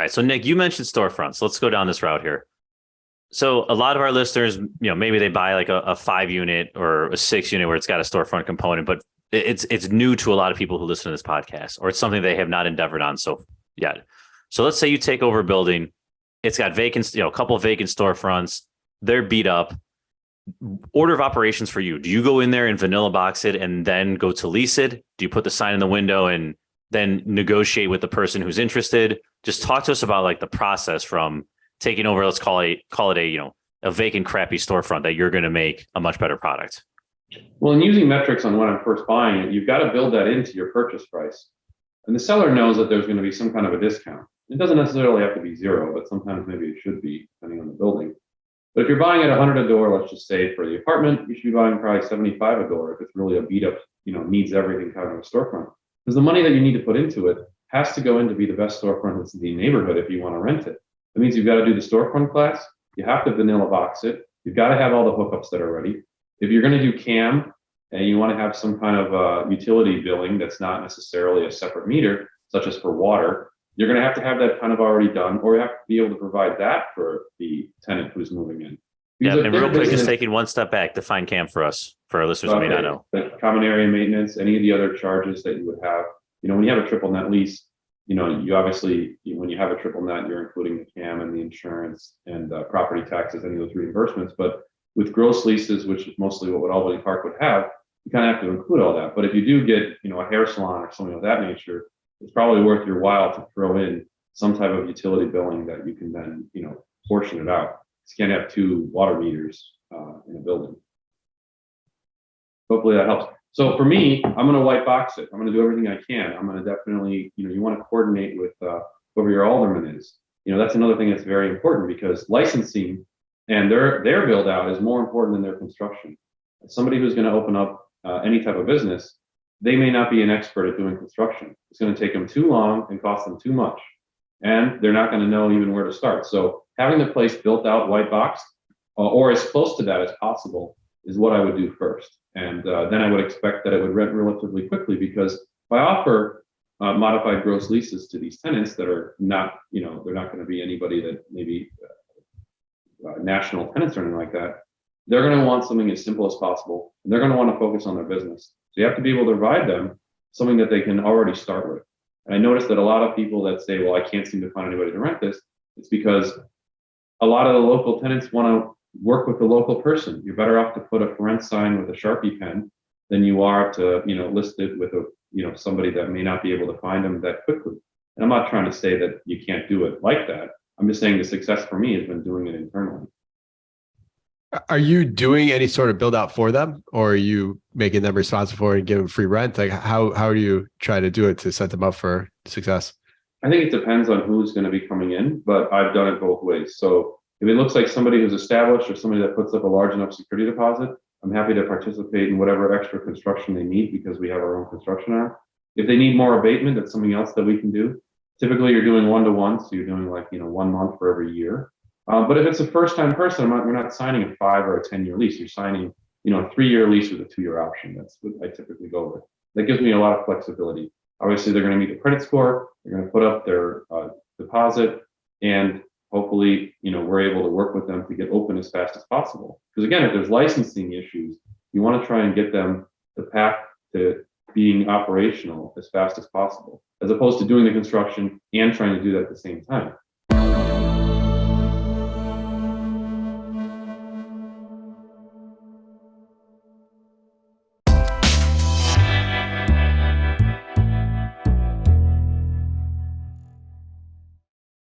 All right. So Nick, you mentioned storefronts. Let's go down this route here. So a lot of our listeners, maybe they buy like a 5 unit or a 6 unit where it's got a storefront component, but it's new to a lot of people who listen to this podcast, or it's something they have not endeavored on so yet. So let's say you take over a building, it's got vacant, a couple of vacant storefronts, they're beat up. Order of operations for you. Do you go in there and vanilla box it and then go to lease it? Do you put the sign in the window and then negotiate with the person who's interested? Just talk to us about like the process from taking over, let's call it a vacant, crappy storefront that you're going to make a much better product. Well, in using metrics on when I'm first buying it, you've got to build that into your purchase price. And the seller knows that there's going to be some kind of a discount. It doesn't necessarily have to be zero, but sometimes maybe it should be, depending on the building. But if you're buying at 100 a door, let's just say for the apartment, you should be buying probably 75 a door if it's really a beat up, needs everything kind of a storefront. Because the money that you need to put into it has to go in to be the best storefront that's in the neighborhood if you want to rent it. That means you've got to do the storefront class. You have to vanilla box it. You've got to have all the hookups that are ready. If you're going to do CAM and you want to have some kind of utility billing that's not necessarily a separate meter, such as for water, you're going to have that kind of already done, or you have to be able to provide that for the tenant who's moving in. Because and real quick, just taking one step back, define CAM for us, for our listeners who may not know. The common area maintenance, any of the other charges that you would have. When you have a triple net lease, you obviously, when you have a triple net, you're including the CAM and the insurance and property taxes, any of those reimbursements. But with gross leases, which is mostly what Albany Park would have, you kind of have to include all that. But if you do get, a hair salon or something of that nature, it's probably worth your while to throw in some type of utility billing that you can then, portion it out. You can't have 2 water meters in a building. Hopefully that helps. So for me, I'm going to white box it. I'm going to do everything I can. I'm going to definitely, you want to coordinate with whoever your alderman is. That's another thing that's very important because licensing and their build out is more important than their construction. Somebody who's going to open up any type of business, they may not be an expert at doing construction. It's going to take them too long and cost them too much. And they're not going to know even where to start. So having the place built out, white boxed, or as close to that as possible is what I would do first. And then I would expect that it would rent relatively quickly because if I offer modified gross leases to these tenants that are not, they're not going to be anybody that maybe national tenants or anything like that, they're going to want something as simple as possible. And they're going to want to focus on their business. So you have to be able to provide them something that they can already start with. And I noticed that a lot of people that say, well, I can't seem to find anybody to rent this, it's because a lot of the local tenants want to work with the local person. You're better off to put a for rent sign with a Sharpie pen than you are to, list it with somebody that may not be able to find them that quickly. And I'm not trying to say that you can't do it like that. I'm just saying the success for me has been doing it internally. Are you doing any sort of build out for them, or are you making them responsible for it and giving free rent? Like how do you try to do it to set them up for success? I think it depends on who's going to be coming in, but I've done it both ways. So if it looks like somebody who's established or somebody that puts up a large enough security deposit, I'm happy to participate in whatever extra construction they need because we have our own construction arm. If they need more abatement, that's something else that we can do. Typically, you're doing 1-to-1, so you're doing 1 month for every year. But if it's a first-time person, we're not signing a 5 or a 10-year lease. You're signing, a 3-year lease with a 2-year option. That's what I typically go with. That gives me a lot of flexibility. Obviously, they're going to meet the credit score. They're going to put up their deposit, and hopefully, we're able to work with them to get open as fast as possible. Because again, if there's licensing issues, you want to try and get them the path to being operational as fast as possible, as opposed to doing the construction and trying to do that at the same time.